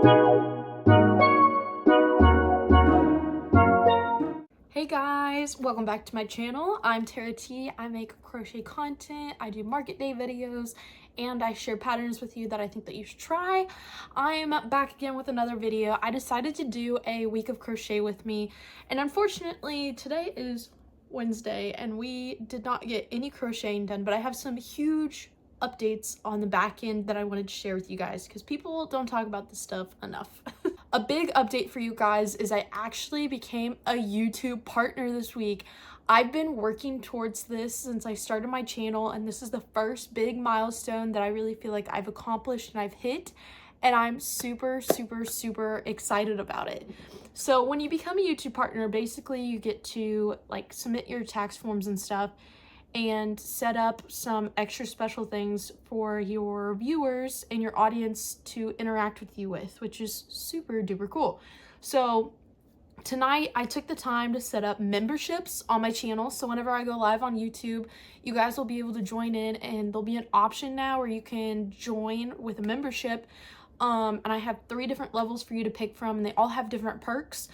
Hey guys, welcome back to my channel. I'm Tara T. I make crochet content, I do market day videos, and I share patterns with you that I think that you should try. I'm back again with another video. I decided to do a week of crochet with me, and unfortunately today is Wednesday and we did not get any crocheting done, but I have some huge updates on the back end that I wanted to share with you guys because people don't talk about this stuff enough. A big update for you guys is I actually became a YouTube partner this week. I've been working towards this since I started my channel, and this is the first big milestone that I really feel like I've accomplished and I've hit, and I'm super excited about it. So when you become a YouTube partner, basically you get to like submit your tax forms and stuff and set up some extra special things for your viewers and your audience to interact with you with, which is super duper cool. So tonight I took the time to set up memberships on my channel, so whenever I go live on YouTube, you guys will be able to join in, and there'll be an option now where you can join with a membership. And I have 3 different levels for you to pick from, and they all have different perks.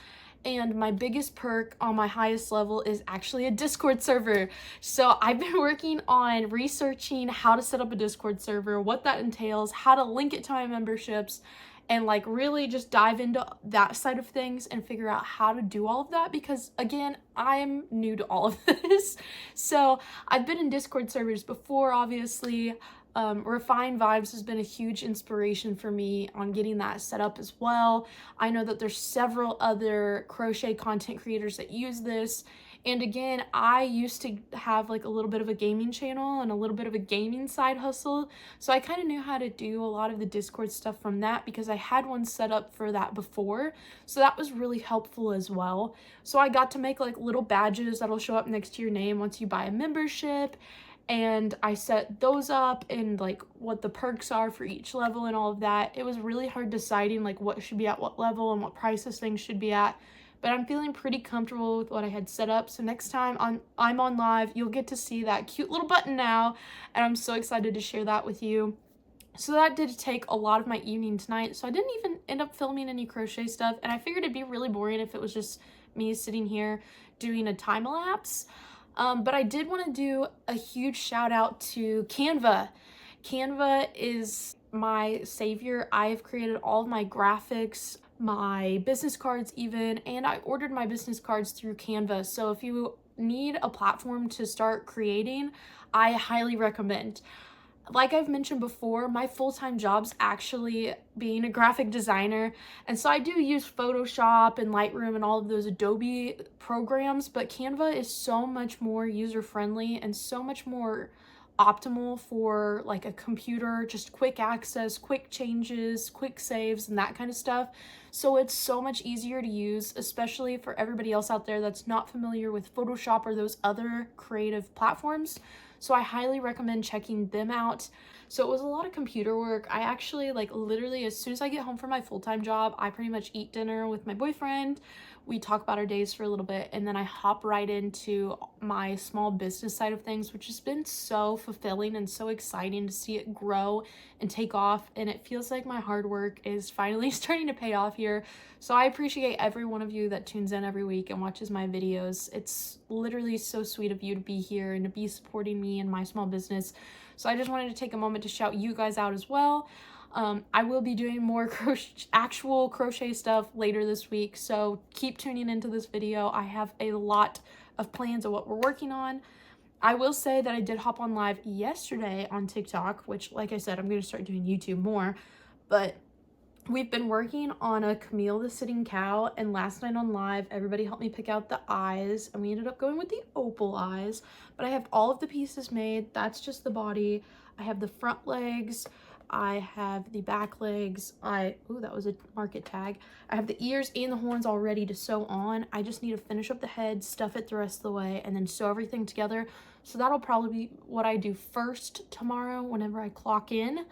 And my biggest perk on my highest level is actually a Discord server. So I've been working on researching how to set up a Discord server, what that entails, how to link it to my memberships, and like really just dive into that side of things and figure out how to do all of that, because again, I'm new to all of this. So I've been in Discord servers before, obviously. Refined Vibes has been a huge inspiration for me on getting that set up as well. I know that there's several other crochet content creators that use this. And again, I used to have like a little bit of a gaming channel and a little bit of a gaming side hustle. So I kind of knew how to do a lot of the Discord stuff from that because I had one set up for that before. So that was really helpful as well. So I got to make like little badges that'll show up next to your name once you buy a membership. And I set those up and like what the perks are for each level and all of that. It was really hard deciding like what should be at what level and what prices things should be at, but I'm feeling pretty comfortable with what I had set up. So next time I'm on live, you'll get to see that cute little button now, and I'm so excited to share that with you. So that did take a lot of my evening tonight, so I didn't even end up filming any crochet stuff, and I figured it'd be really boring if it was just me sitting here doing a time-lapse. But I did want to do a huge shout out to Canva. Canva is my savior. I've created all of my graphics, my business cards even, and I ordered my business cards through Canva. So if you need a platform to start creating, I highly recommend. Like I've mentioned before, my full-time job's actually being a graphic designer, and so I do use Photoshop and Lightroom and all of those Adobe programs, but Canva is so much more user-friendly and so much more optimal for like a computer, just quick access, quick changes, quick saves, and that kind of stuff. So it's so much easier to use, especially for everybody else out there that's not familiar with Photoshop or those other creative platforms. So I highly recommend checking them out. So it was a lot of computer work. I actually like literally as soon as I get home from my full-time job, I pretty much eat dinner with my boyfriend. We talk about our days for a little bit, and then I hop right into my small business side of things, which has been so fulfilling and so exciting to see it grow and take off. And it feels like my hard work is finally starting to pay off here. So I appreciate every one of you that tunes in every week and watches my videos. It's literally so sweet of you to be here and to be supporting me and my small business. So I just wanted to take a moment to shout you guys out as well. I will be doing more actual crochet stuff later this week, so keep tuning into this video. I have a lot of plans of what we're working on. I will say that I did hop on live yesterday on TikTok, which, like I said, I'm going to start doing YouTube more, but we've been working on a Camille the Sitting Cow, and last night on live, everybody helped me pick out the eyes, and we ended up going with the opal eyes, but I have all of the pieces made. That's just the body. I have the front legs. I have the back legs. Ooh, that was a market tag. I have the ears and the horns all ready to sew on. I just need to finish up the head, stuff it the rest of the way, and then sew everything together. So that'll probably be what I do first tomorrow whenever I clock in.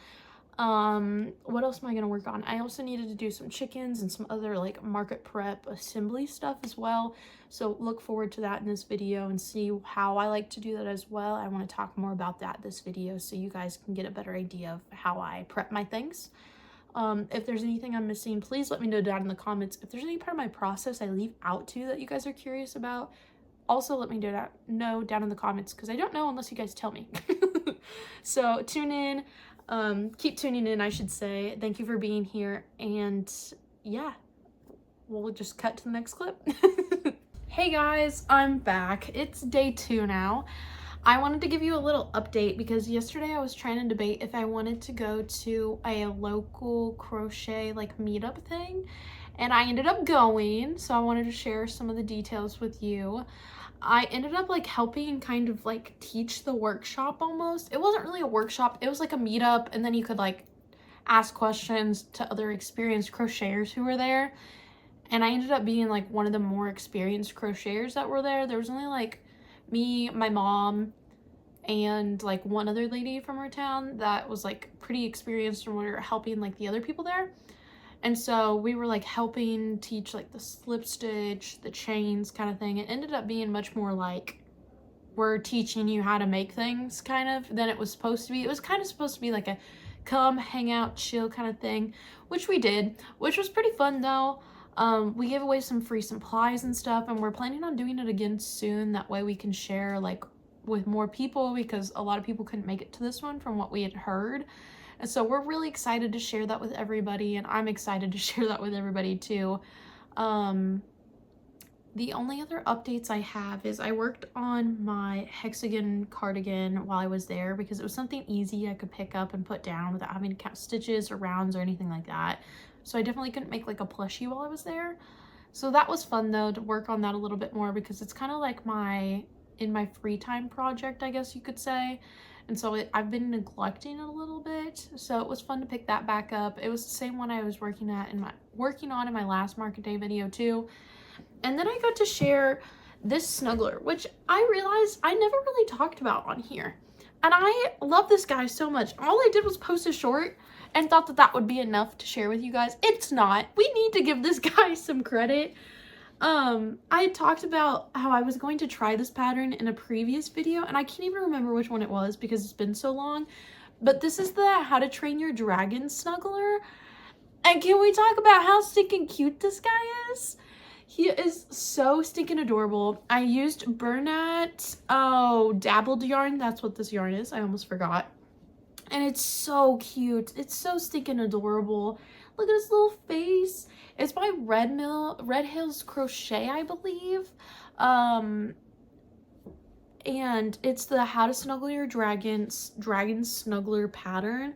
What else am I gonna work on? I also needed to do some chickens and some other like market prep assembly stuff as well, so look forward to that in this video and see how I like to do that as well. I want to talk more about that this video so you guys can get a better idea of how I prep my things. If there's anything I'm missing, please let me know down in the comments. If there's any part of my process I leave out too that you guys are curious about, also let me know down in the comments, because I don't know unless you guys tell me. So tune in, keep tuning in, I should say. Thank you for being here, and yeah, we'll just cut to the next clip. Hey guys, I'm back. It's day 2 now. I wanted to give you a little update because yesterday I was trying to debate if I wanted to go to a local crochet like meetup thing, and I ended up going, so I wanted to share some of the details with you. I ended up like helping kind of like teach the workshop almost. It wasn't really a workshop, it was like a meetup, and then you could like ask questions to other experienced crocheters who were there. And I ended up being like one of the more experienced crocheters that were there. There was only like me, my mom, and like one other lady from our town that was like pretty experienced, and we were helping like the other people there. And so we were like helping teach like the slip stitch, the chains kind of thing. It ended up being much more like we're teaching you how to make things kind of than it was supposed to be. It was kind of supposed to be like a come, hang out, chill kind of thing, which we did, which was pretty fun though. We gave away some free supplies and stuff, and we're planning on doing it again soon. That way we can share like with more people, because a lot of people couldn't make it to this one from what we had heard. And so we're really excited to share that with everybody, and I'm excited to share that with everybody too. The only other updates I have is I worked on my hexagon cardigan while I was there, because it was something easy I could pick up and put down without having to count stitches or rounds or anything like that. So I definitely couldn't make like a plushie while I was there. So that was fun though, to work on that a little bit more, because it's kind of like in my free time project, I guess you could say. And so I've been neglecting it a little bit. So it was fun to pick that back up. It was the same one I was working on in my last market day video too. And then I got to share this snuggler, which I realized I never really talked about on here. And I love this guy so much. All I did was post a short and thought that that would be enough to share with you guys. It's not. We need to give this guy some credit. I had talked about how I was going to try this pattern in a previous video, and I can't even remember which one it was because it's been so long. But this is the How to Train Your Dragon snuggler. And can we talk about how stinking cute this guy is? He is so stinking adorable. I used Bernat, dabbled yarn. That's what this yarn is. I almost forgot. And it's so cute. It's so stinking adorable. Look at his little face. It's by Red Hills Crochet, I believe. And it's the How to Snuggle Your Dragon Snuggler pattern.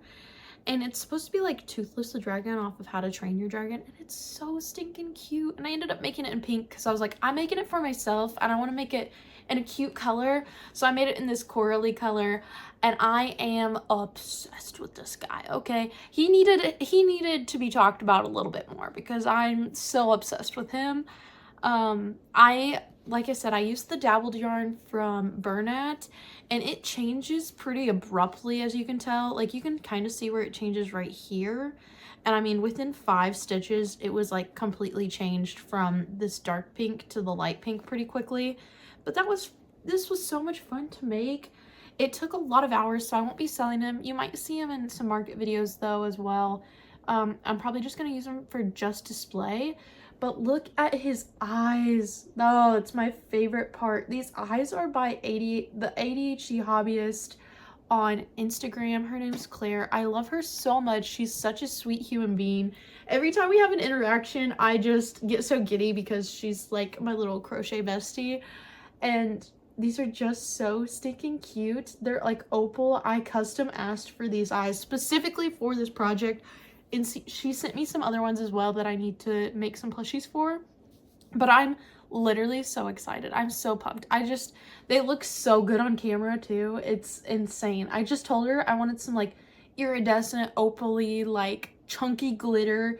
And it's supposed to be like Toothless the Dragon off of How to Train Your Dragon. And it's so stinking cute. And I ended up making it in pink because I was like, I'm making it for myself and I want to make it in a cute color. So I made it in this corally color. And I am obsessed with this guy, okay? He needed to be talked about a little bit more because I'm so obsessed with him. Like I said, I used the dabbled yarn from Bernat, and it changes pretty abruptly, as you can tell. Like, you can kind of see where it changes right here. And I mean, within 5 stitches, it was like completely changed from this dark pink to the light pink pretty quickly. But this was so much fun to make. It took a lot of hours, so I won't be selling him. You might see him in some market videos though as well. I'm probably just gonna use him for just display. But look at his eyes. Oh, it's my favorite part. These eyes are by the ADHD hobbyist on Instagram. Her name's Claire. I love her so much. She's such a sweet human being. Every time we have an interaction, I just get so giddy because she's like my little crochet bestie. And these are just so stinking cute. They're like opal. I custom asked for these eyes specifically for this project. And she sent me some other ones as well that I need to make some plushies for. But I'm literally so excited. I'm so pumped. They look so good on camera too. It's insane. I just told her I wanted some like iridescent, opally, like chunky glitter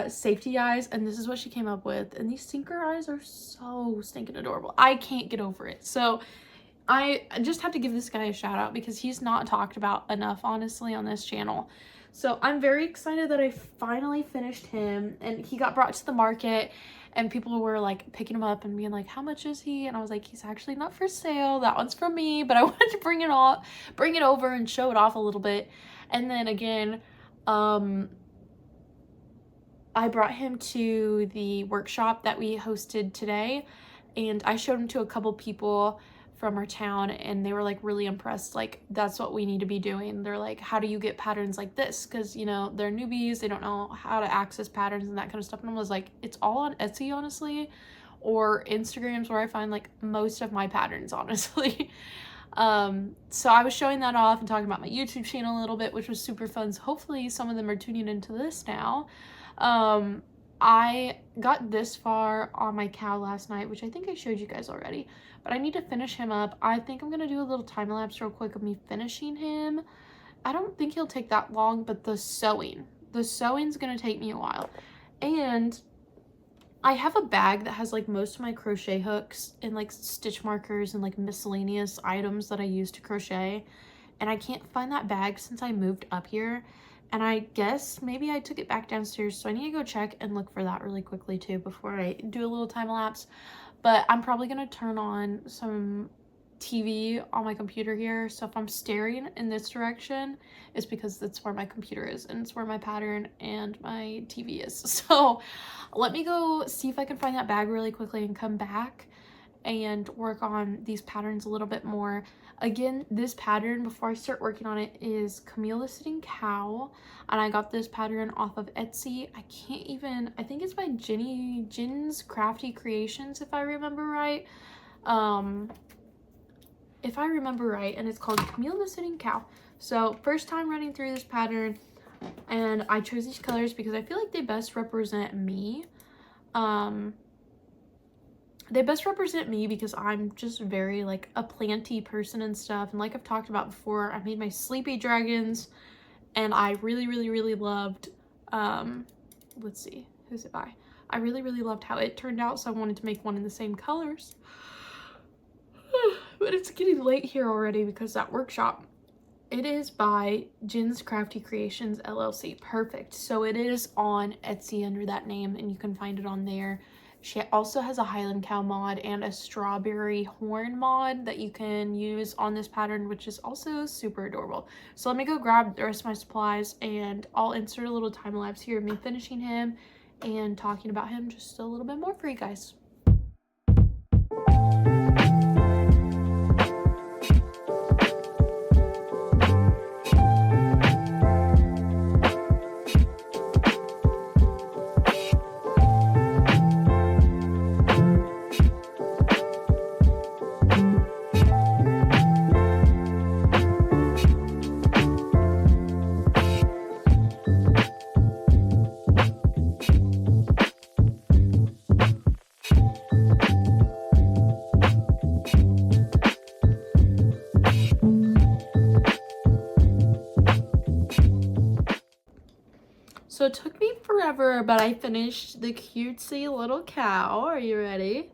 safety eyes, and this is what she came up with. And these stinker eyes are so stinking adorable. I can't get over it. So I just have to give this guy a shout out because he's not talked about enough, honestly, on this channel. So I'm very excited that I finally finished him, and he got brought to the market and people were like picking him up and being like, how much is he? And I was like, he's actually not for sale. That one's for me, but I wanted to bring it over and show it off a little bit. And then again, I brought him to the workshop that we hosted today, and I showed him to a couple people from our town, and they were like really impressed. Like, that's what we need to be doing. They're like, how do you get patterns like this? Because, you know, they're newbies, they don't know how to access patterns and that kind of stuff. And I was like, it's all on Etsy, honestly, or Instagram's where I find like most of my patterns, honestly. So I was showing that off and talking about my YouTube channel a little bit, which was super fun. So hopefully some of them are tuning into this now. I got this far on my cow last night, which I think I showed you guys already, but I need to finish him up. I think I'm gonna do a little time lapse real quick of me finishing him. I don't think he'll take that long, but the sewing's gonna take me a while. And I have a bag that has like most of my crochet hooks and like stitch markers and like miscellaneous items that I use to crochet, and I can't find that bag since I moved up here. And I guess maybe I took it back downstairs, so I need to go check and look for that really quickly too before I do a little time lapse. But I'm probably gonna turn on some TV on my computer here, so if I'm staring in this direction, it's because that's where my computer is and it's where my pattern and my TV is. So let me go see if I can find that bag really quickly and come back and work on these patterns a little bit more. Again, this pattern, before I start working on it, is Camille the Sitting Cow, and I got this pattern off of Etsy. I think it's by Jin's Crafty Creations, if I remember right. And it's called Camille the Sitting Cow. So first time running through this pattern, and I chose these colors because I feel like they best represent me. They best represent me because I'm just very like a planty person and stuff. And like I've talked about before, I made my sleepy dragons, and I really loved, let's see, who's it by? I really loved how it turned out, so I wanted to make one in the same colors. But it's getting late here already because that workshop, it is by Jin's Crafty Creations LLC. Perfect. So it is on Etsy under that name, and you can find it on there. She also has a Highland Cow mod and a strawberry horn mod that you can use on this pattern, which is also super adorable. So let me go grab the rest of my supplies, and I'll insert a little time lapse here of me finishing him and talking about him just a little bit more for you guys. So it took me forever, but I finished the cutesy little cow. Are you ready?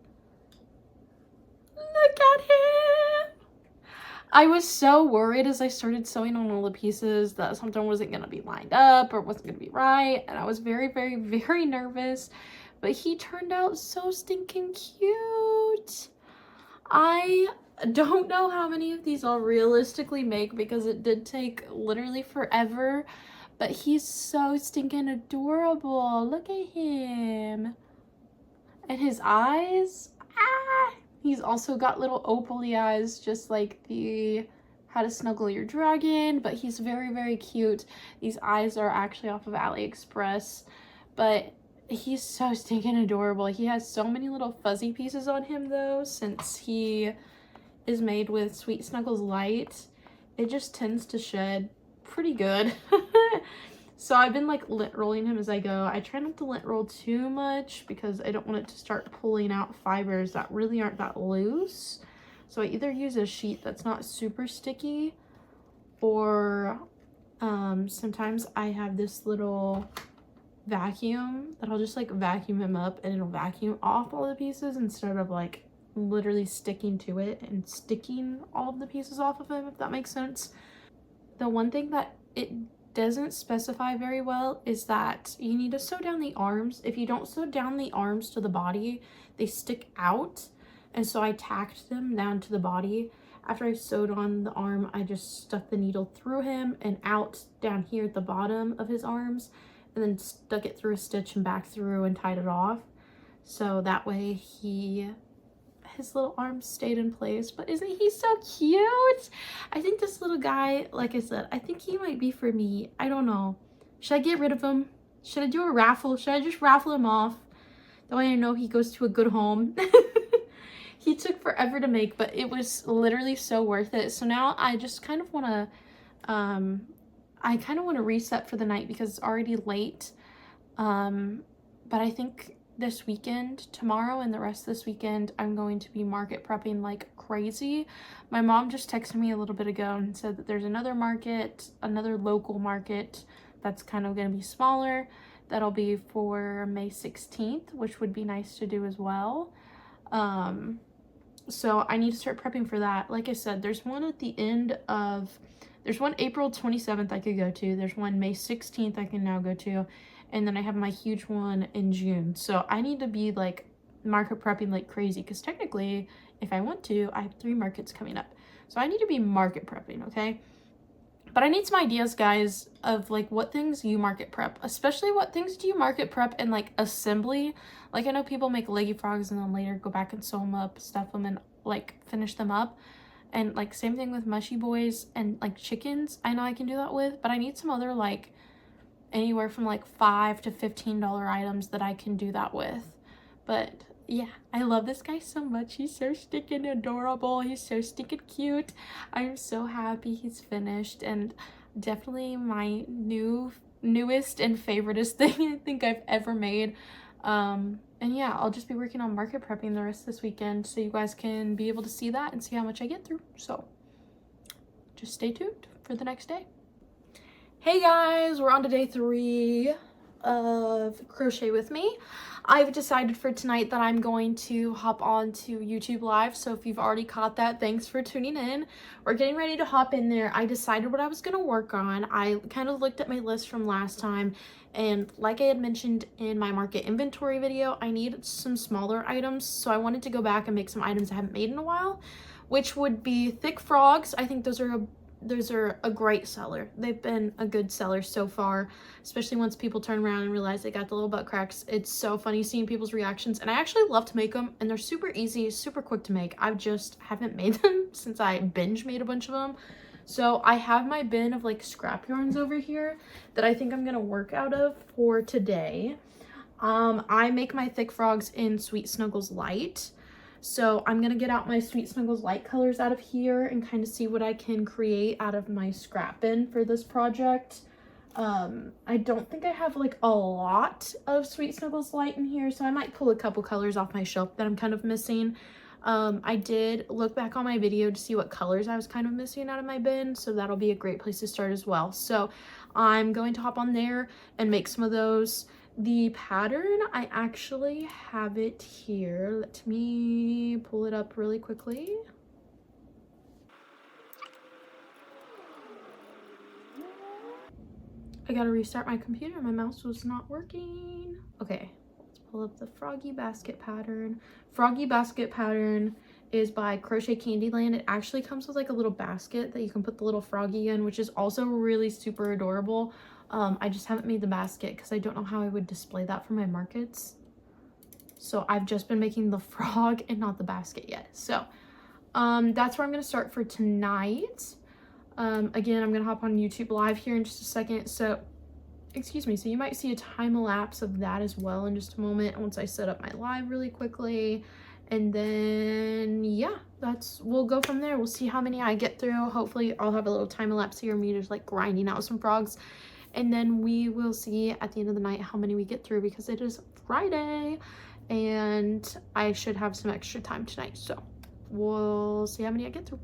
Look at him! I was so worried as I started sewing on all the pieces that something wasn't going to be lined up or wasn't going to be right. And I was very nervous. But he turned out so stinking cute. I don't know how many of these I'll realistically make because it did take literally forever. But he's so stinking adorable. Look at him. And his eyes. Ah! He's also got little opally eyes, just like the How to Snuggle Your Dragon. But he's very cute. These eyes are actually off of AliExpress. But he's so stinking adorable. He has so many little fuzzy pieces on him, though, since he is made with Sweet Snuggles Light. It just tends to shed pretty good. So I've been like lint rolling him as I go. I try not to lint roll too much because I don't want it to start pulling out fibers that really aren't that loose. So I either use a sheet that's not super sticky, or sometimes I have this little vacuum that I'll just like vacuum him up, and it'll vacuum off all the pieces instead of like literally sticking to it and sticking all of the pieces off of him, if that makes sense. The one thing that it doesn't specify very well is that you need to sew down the arms. If you don't sew down the arms to the body, they stick out. And so I tacked them down to the body. After I sewed on the arm, I just stuck the needle through him and out down here at the bottom of his arms. and then stuck it through a stitch and back through and tied it off. So that way his little arms stayed in place. But isn't he so cute? I think this little guy, like I said, I think he might be for me. I don't know. Should I get rid of him? Should I do a raffle? Should I just raffle him off? That way I know he goes to a good home. He took forever to make, but it was literally so worth it. So now I just kind of want to reset for the night because it's already late. But I think this weekend, tomorrow and the rest of this weekend, I'm going to be market prepping like crazy. My mom just texted me a little bit ago and said that there's another market, another local market that's kind of going to be smaller. That'll be for May 16th, which would be nice to do as well. So I need to start prepping for that. Like I said, there's one at the end of, there's one April 27th I could go to. There's one May 16th I can now go to. And then I have my huge one in June. So I need to be like market prepping like crazy, because technically, if I want to, I have 3 markets coming up. So I need to be market prepping, okay? But I need some ideas, guys, of like what things you market prep, especially what things do you market prep in like assembly. Like I know people make leggy frogs and then later go back and sew them up, stuff them, and like finish them up. And like same thing with mushy boys and like chickens. I know I can do that with, but I need some other like anywhere from like $5 to $15 items that I can do that with. But yeah, I love this guy so much. He's so stinking adorable. He's so stinking cute. I'm so happy he's finished, and definitely my newest and favoriteest thing I think I've ever made. And yeah, I'll just be working on market prepping the rest of this weekend so you guys can be able to see that and see how much I get through. So just stay tuned for the next day. Hey guys, we're on to day 3 of Crochet with Me. I've decided for tonight that I'm going to hop on to YouTube Live, so if you've already caught that, thanks for tuning in. We're getting ready to hop in there. I decided what I was going to work on. I kind of looked at my list from last time, and like I had mentioned in my market inventory video, I need some smaller items, so I wanted to go back and make some items I haven't made in a while, which would be thick frogs. I think those are a great seller. They've been a good seller so far, especially once people turn around and realize they got the little butt cracks. It's so funny seeing people's reactions, and I actually love to make them, and they're super easy, super quick to make. I just haven't made them since I binge made a bunch of them. So I have my bin of like scrap yarns over here that I think I'm gonna work out of for today. I make my thick frogs in Sweet Snuggles Light. So I'm going to get out my Sweet Snuggles Light colors out of here and kind of see what I can create out of my scrap bin for this project. I don't think I have like a lot of Sweet Snuggles Light in here, so I might pull a couple colors off my shelf that I'm kind of missing. I did look back on my video to see what colors I was kind of missing out of my bin, so that'll be a great place to start as well. So I'm going to hop on there and make some of those. The pattern, I actually have it here. Let me pull it up really quickly. I gotta restart my computer. My mouse was not working. Okay, let's pull up the Froggy Basket pattern. Froggy Basket pattern is by Crochet Candyland. It actually comes with like a little basket that you can put the little froggy in, which is also really super adorable. I just haven't made the basket because I don't know how I would display that for my markets. So I've just been making the frog and not the basket yet. So that's where I'm going to start for tonight. Again, I'm going to hop on YouTube Live here in just a second. So, excuse me. So you might see a time lapse of that as well in just a moment once I set up my live really quickly. And then, yeah, we'll go from there. We'll see how many I get through. Hopefully I'll have a little time lapse here of me just like grinding out some frogs. And then we will see at the end of the night how many we get through, because it is Friday and I should have some extra time tonight. So we'll see how many I get through.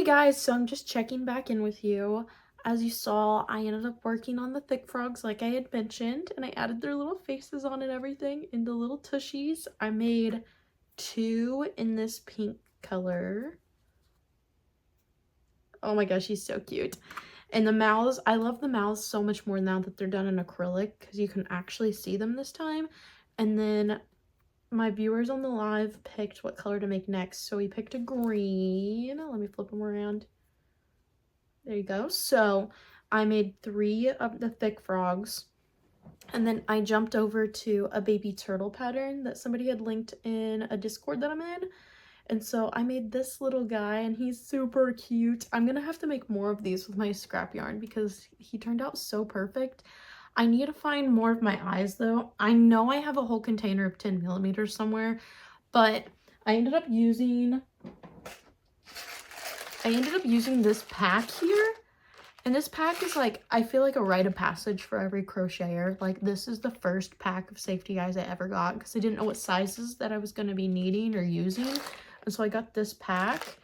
Guys, so I'm just checking back in with you. As you saw, I ended up working on the thick frogs like I had mentioned, and I added their little faces on and everything into little tushies. I made 2 in this pink color. Oh my gosh, she's so cute. And the mouths, I love the mouths so much more now that they're done in acrylic because you can actually see them this time. And then my viewers on the live picked what color to make next. So we picked a green. Let me flip them around. There you go. So I made 3 of the thick frogs. And then I jumped over to a baby turtle pattern that somebody had linked in a Discord that I'm in. And so I made this little guy and he's super cute. I'm gonna have to make more of these with my scrap yarn because he turned out so perfect. I need to find more of my eyes though. I know I have a whole container of 10mm somewhere, but I ended up using this pack here. And this pack is like, I feel like a rite of passage for every crocheter. Like this is the first pack of safety eyes I ever got because I didn't know what sizes that I was going to be needing or using. And so I got this pack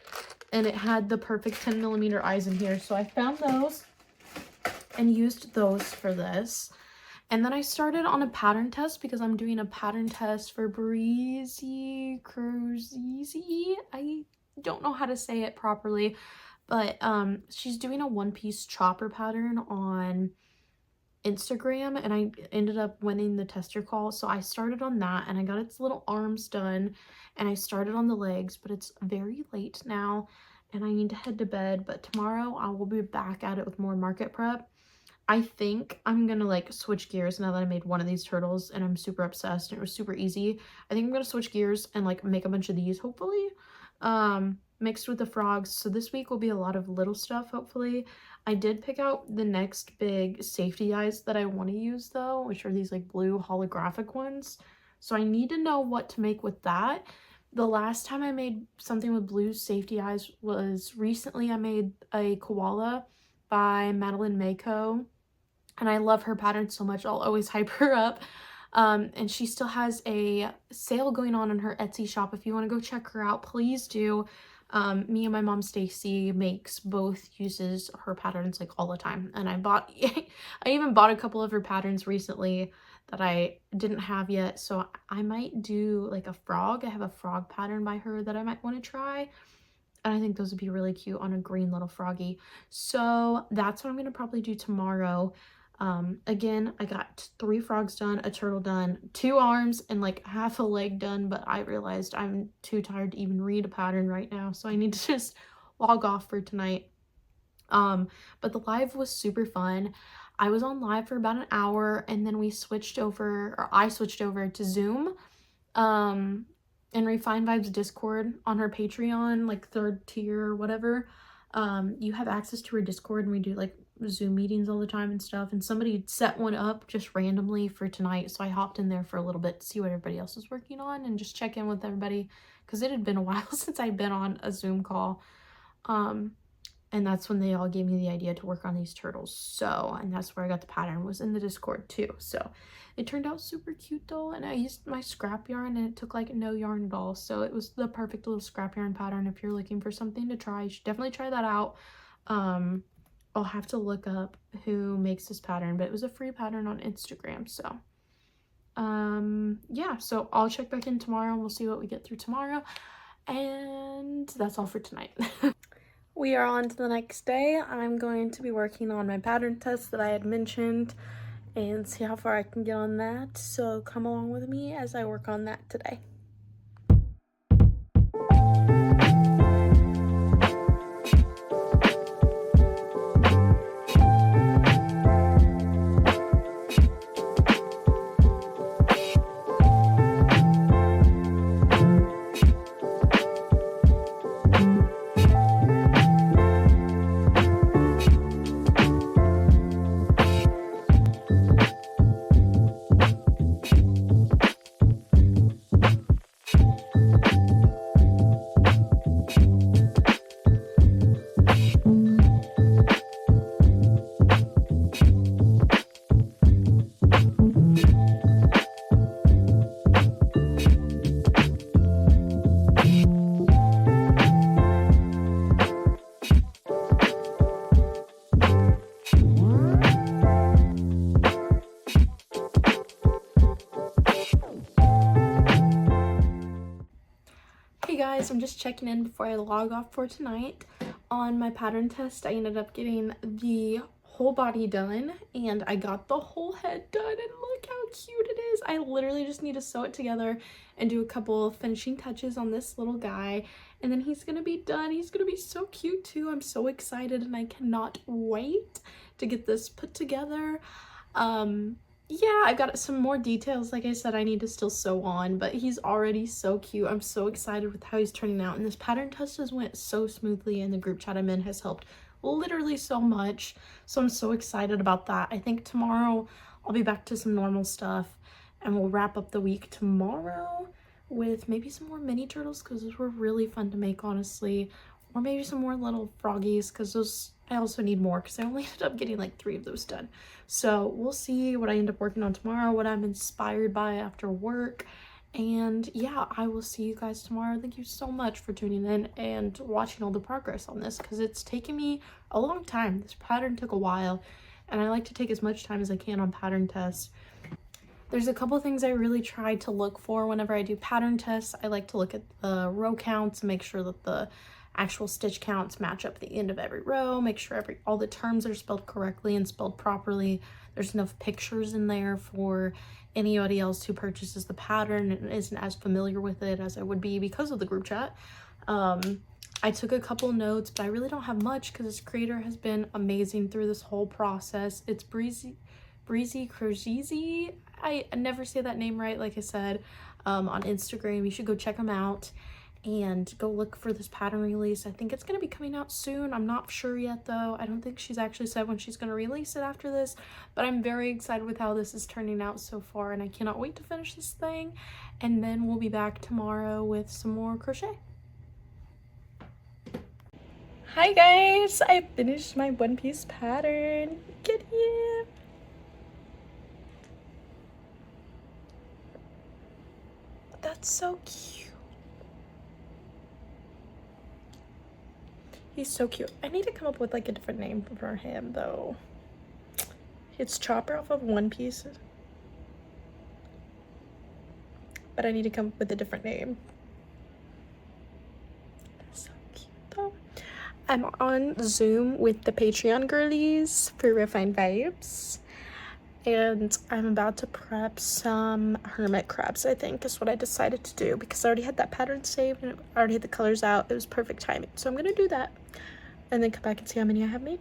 and it had the perfect 10mm eyes in here. So I found those and used those for this. And then I started on a pattern test because I'm doing a pattern test for Breezy Cruzy. I don't know how to say it properly. But she's doing a one-piece chopper pattern on Instagram, and I ended up winning the tester call. So I started on that, and I got its little arms done, and I started on the legs, but it's very late now, and I need to head to bed. But tomorrow I will be back at it with more market prep. I think I'm gonna like switch gears now that I made one of these turtles, and I'm super obsessed, and it was super easy. I think I'm gonna switch gears and like make a bunch of these, hopefully. Mixed with the frogs. So this week will be a lot of little stuff, hopefully. I did pick out the next big safety eyes that I want to use though, which are these like blue holographic ones. So I need to know what to make with that. The last time I made something with blue safety eyes was recently. I made a koala by Madeline Mako, and I love her pattern so much. I'll always hype her up. And she still has a sale going on in her Etsy shop. If you want to go check her out, please do. Me and my mom Stacy uses her patterns like all the time, and I even bought a couple of her patterns recently that I didn't have yet, so I might do like a frog. I have a frog pattern by her that I might want to try, and I think those would be really cute on a green little froggy. So that's what I'm gonna probably do tomorrow. Again, I got 3 frogs done, a turtle done, 2 arms, and like half a leg done, but I realized I'm too tired to even read a pattern right now, so I need to just log off for tonight. But the live was super fun. I was on live for about an hour, and then I switched over to Zoom, and Refined Vibes Discord on her Patreon, like 3rd tier or whatever. You have access to her Discord, and we do like Zoom meetings all the time and stuff, and somebody set one up just randomly for tonight, so I hopped in there for a little bit to see what everybody else was working on and just check in with everybody because it had been a while since I'd been on a Zoom call. And that's when they all gave me the idea to work on these turtles. So, and that's where I got the pattern, was in the Discord too. So it turned out super cute though, and I used my scrap yarn and it took like no yarn at all. So it was the perfect little scrap yarn pattern. If you're looking for something to try, you should definitely try that out. I'll have to look up who makes this pattern, but it was a free pattern on Instagram. So yeah, so I'll check back in tomorrow and we'll see what we get through tomorrow. And that's all for tonight. We are on to the next day. I'm going to be working on my pattern test that I had mentioned and see how far I can get on that. So come along with me as I work on that today. I'm just checking in before I log off for tonight. On my pattern test, I ended up getting the whole body done, and I got the whole head done, and look how cute it is. I literally just need to sew it together and do a couple finishing touches on this little guy, and then he's gonna be done. He's gonna be so cute too. I'm so excited, and I cannot wait to get this put together. Yeah, I've got some more details, like I said, I need to still sew on, but he's already so cute. I'm so excited with how he's turning out, and this pattern test just went so smoothly, and the group chat I'm in has helped literally so much, so I'm so excited about that. I think tomorrow I'll be back to some normal stuff, and we'll wrap up the week tomorrow with maybe some more mini turtles, because those were really fun to make, honestly, or maybe some more little froggies, because those I also need more, because I only ended up getting like 3 of those done. So we'll see what I end up working on tomorrow, what I'm inspired by after work. And yeah, I will see you guys tomorrow. Thank you so much for tuning in and watching all the progress on this, because it's taken me a long time. This pattern took a while, and I like to take as much time as I can on pattern tests. There's a couple things I really try to look for whenever I do pattern tests. I like to look at the row counts and make sure that the actual stitch counts match up at the end of every row, make sure all the terms are spelled correctly and spelled properly. There's enough pictures in there for anybody else who purchases the pattern and isn't as familiar with it as I would be because of the group chat. I took a couple notes, but I really don't have much because this creator has been amazing through this whole process. It's Breezy Crochet. I never say that name right, like I said, on Instagram. You should go check them out and go look for this pattern release. I think it's going to be coming out soon. I'm not sure yet though. I don't think she's actually said when she's going to release it after this, but I'm very excited with how this is turning out so far, and I cannot wait to finish this thing. And then we'll be back tomorrow with some more crochet. Hi guys, I finished my one-piece pattern. Get here. That's so cute. He's so cute. I need to come up with like a different name for him though. It's Chopper off of One Piece, but I need to come up with a different name. So cute though. I'm on Zoom with the Patreon girlies for Refined Vibes, and I'm about to prep some hermit crabs. I think is what I decided to do, because I already had that pattern saved and I already had the colors out. It was perfect timing, so I'm gonna do that and then come back and see how many I have made.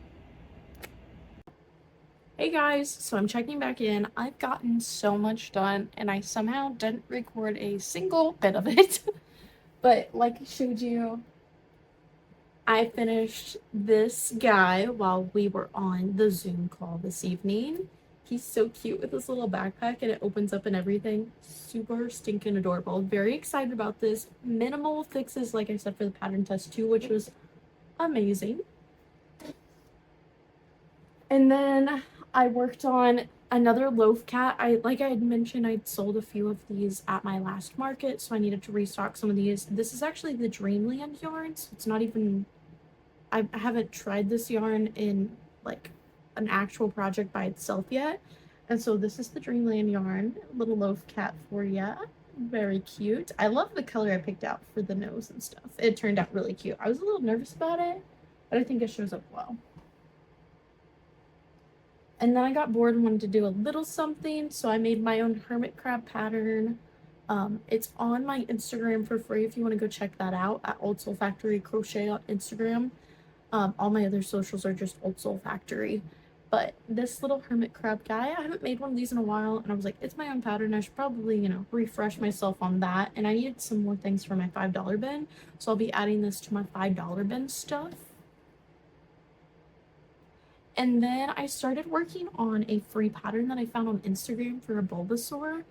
Hey guys, so I'm checking back in. I've gotten so much done, and I somehow didn't record a single bit of it. But like I showed you, I finished this guy while we were on the Zoom call this evening. He's so cute with this little backpack, and it opens up and everything. Super stinking adorable. Very excited about this. Minimal fixes, like I said, for the pattern test too, which was amazing. And then I worked on another loaf cat. Like I had mentioned, I'd sold a few of these at my last market, so I needed to restock some of these. This is actually the Dreamland yarn, so it's not even, I haven't tried this yarn in like an actual project by itself yet. And so this is the Dreamland yarn, little loaf cat for ya. Very cute. I love the color I picked out for the nose and stuff. It turned out really cute. I was a little nervous about it, but I think it shows up well. And then I got bored and wanted to do a little something, so I made my own hermit crab pattern. It's on my Instagram for free if you want to go check that out, at Old Soul Factory Crochet on Instagram. All my other socials are just Old Soul Factory. But this little hermit crab guy, I haven't made one of these in a while, and I was like, it's my own pattern. I should probably, you know, refresh myself on that. And I needed some more things for my $5 bin, so I'll be adding this to my $5 bin stuff. And then I started working on a free pattern that I found on Instagram for a Bulbasaur.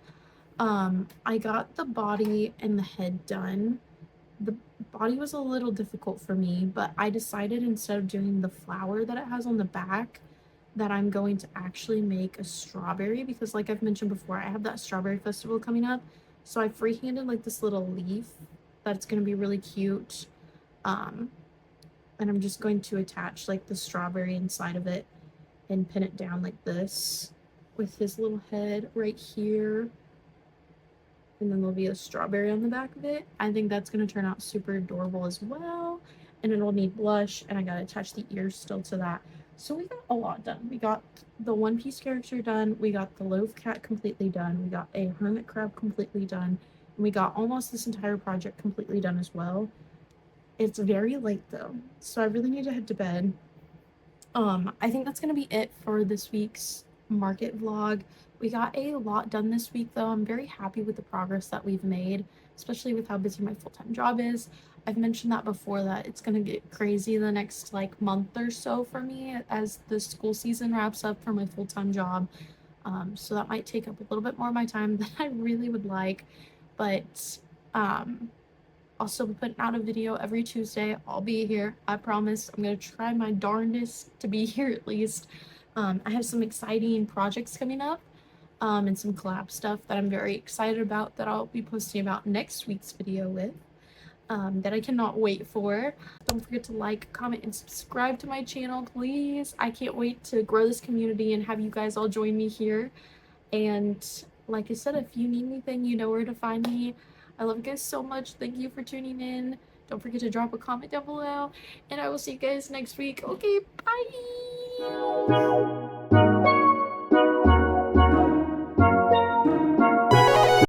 I got the body and the head done. The body was a little difficult for me, but I decided instead of doing the flower that it has on the back, that I'm going to actually make a strawberry, because like I've mentioned before, I have that strawberry festival coming up. So I freehanded like this little leaf that's going to be really cute. And I'm just going to attach like the strawberry inside of it and pin it down like this with his little head right here. and then there'll be a strawberry on the back of it. I think that's going to turn out super adorable as well. And it'll need blush, and I got to attach the ears still to that. So we got a lot done. We got the One Piece character done. We got the loaf cat completely done. We got a hermit crab completely done. And we got almost this entire project completely done as well. It's very late though, so I really need to head to bed. I think that's gonna be it for this week's market vlog. We got a lot done this week though. I'm very happy with the progress that we've made, especially with how busy my full-time job is. I've mentioned that before, that it's gonna get crazy the next like month or so for me as the school season wraps up for my full-time job. So that might take up a little bit more of my time than I really would like, but I'll still be putting out a video every Tuesday. I'll be here, I promise. I'm gonna try my darndest to be here at least. I have some exciting projects coming up, and some collab stuff that I'm very excited about that I'll be posting about next week's video with, that I cannot wait for. Don't forget to like, comment, and subscribe to my channel, please. I can't wait to grow this community and have you guys all join me here. And like I said, if you need anything, you know where to find me. I love you guys so much. Thank you for tuning in. Don't forget to drop a comment down below, and I will see you guys next week. Okay, bye!